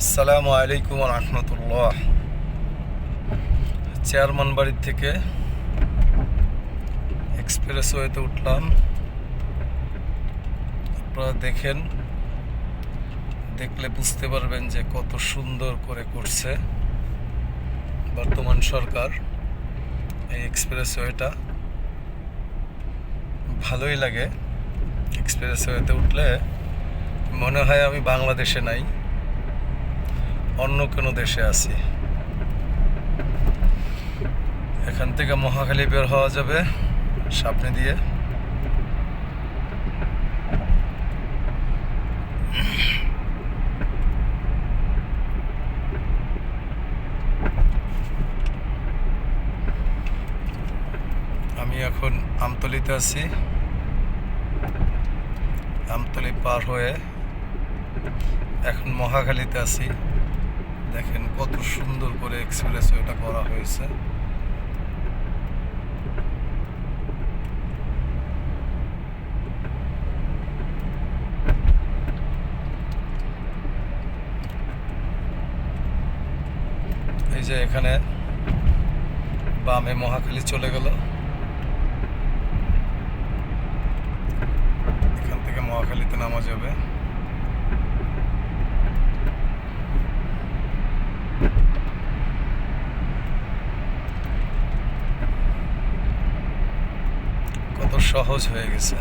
আসসালামু আলাইকুম রহমতুল্লাহ। চেয়ারম্যান বাড়ির থেকে এক্সপ্রেসওয়েতে উঠলাম। আপনারা দেখলে বুঝতে পারবেন যে কত সুন্দর করে করছে বর্তমান সরকার। এই এক্সপ্রেসওয়েটা ভালোই লাগে। এক্সপ্রেসওয়েতে উঠলে মনে হয় আমি বাংলাদেশে নাই, অন্য কোনো দেশে আছি। এখান থেকে মহাখালী বের হওয়া যাবে সামনে দিয়ে। আমি এখন আমতলিতে আছি। আমতলি পার হয়ে এখন মহাখালীতে আছি। দেখেন কত সুন্দর করে এক্সপ্রেসওয়েটা করা হয়েছে। এই যে এখানে বামে মহাখালী চলে গেল, এখান থেকে মহাখালীতে নামা যাবে। কত সহজ হয়ে গেছে।